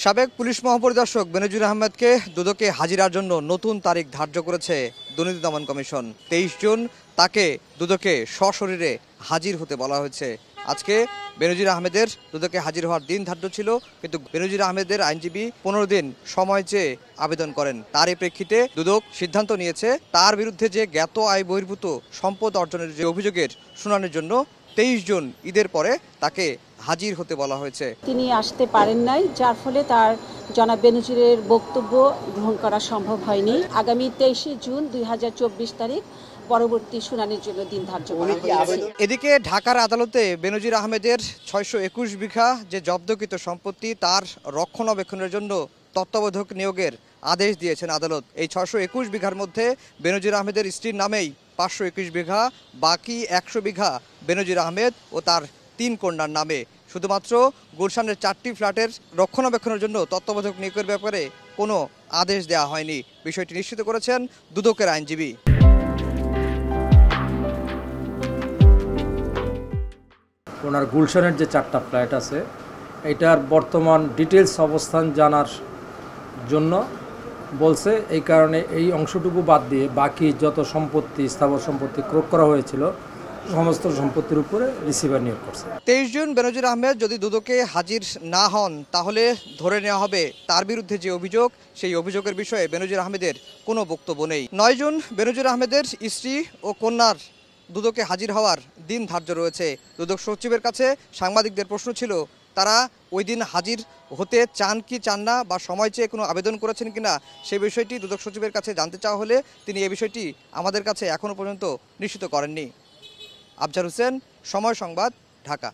সাবেক পুলিশ মহাপরিদর্শক বেনজির আহমেদকে দুদকে হাজিরার জন্য নতুন তারিখ ধার্য করেছে দুর্নীতি দমন কমিশন। 23 জুন তাকে দুদকে সশরীরে হাজির হতে বলা হয়েছে। আজকে বেনজির আহমেদের দুদকে হাজির হওয়ার দিন ধার্য ছিল, কিন্তু বেনজির আহমেদের আইনজীবী 15 দিন সময় চেয়ে আবেদন করেন। তারই প্রেক্ষিতে দুদক সিদ্ধান্ত নিয়েছে তার বিরুদ্ধে যে জ্ঞাত আয় বহির্ভূত সম্পদ অর্জনের যে অভিযোগের শুনানির জন্য 23 জুন ঈদের পরে তাকে হাজির হতে বলা হয়েছে। তিনি আসতে পারেন নাই, যার ফলে তার জনাব বেনজিরের বক্তব্য গ্রহণ করা সম্ভব হয়নি। আগামী 23 জুন 2024 তারিখ পরবর্তী শুনানির জন্য দিন ধার্য করা হয়েছে। এদিকে ঢাকার আদালতে বেনজির আহমেদের 621 বিঘা যে জব্দকৃত সম্পত্তি তার রক্ষণাবেক্ষণের জন্য তত্ত্বাবধায়ক নিয়োগের আদেশ দিয়েছেন আদালত। এই 621 বিঘার মধ্যে বেনজির আহমেদের স্ত্রীর নামেই 521 বিঘা, বাকি 100 বিঘা বেনজির আহমেদ ও তার 3 কন্যার নামে। শুধুমাত্র গুলশানের 4টি ফ্ল্যাটের রক্ষণাবেক্ষণের জন্য তত্ত্বাবধায়ক নিয়োগের ব্যাপারে কোনো আদেশ দেওয়া হয়নি। বিষয়টি নিশ্চিত করেছেন দুদকের আইনজীবী। ওনার গুলশানের যে 4টা ফ্ল্যাট আছে, এটার বর্তমান ডিটেলস অবস্থান জানার জন্য বলছে। এই কারণে এই অংশটুকু বাদ দিয়ে বাকি যত সম্পত্তি, স্থাবর সম্পত্তি ক্রয় করা হয়েছিল সমস্ত সম্পত্তির উপরে রিসিভার নিয়োগ করছে। 23 জুন বেনজির আহমেদ যদি দুদকে হাজির না হন, তাহলে ধরে নেওয়া হবে তার বিরুদ্ধে যে অভিযোগ, সেই অভিযোগের বিষয়ে বেনজির আহমেদের কোনো বক্তব্য নেই। 9 জুন বেনজির আহমেদের স্ত্রী ও কন্যার দুদকে হাজির হওয়ার দিন ধার্য রয়েছে। দুদক সচিবের কাছে সাংবাদিকদের প্রশ্ন ছিল, তারা ওই দিন হাজির হতে চান কি চান না, বা সময় চেয়ে কোনো আবেদন করেছেন কিনা, সেই বিষয়টি দুদক সচিবের কাছে জানতে চাওয়া হলে তিনি এই বিষয়টি আমাদের কাছে এখনও পর্যন্ত নিশ্চিত করেননি। আফজার হোসেন, সময় সংবাদ, ঢাকা।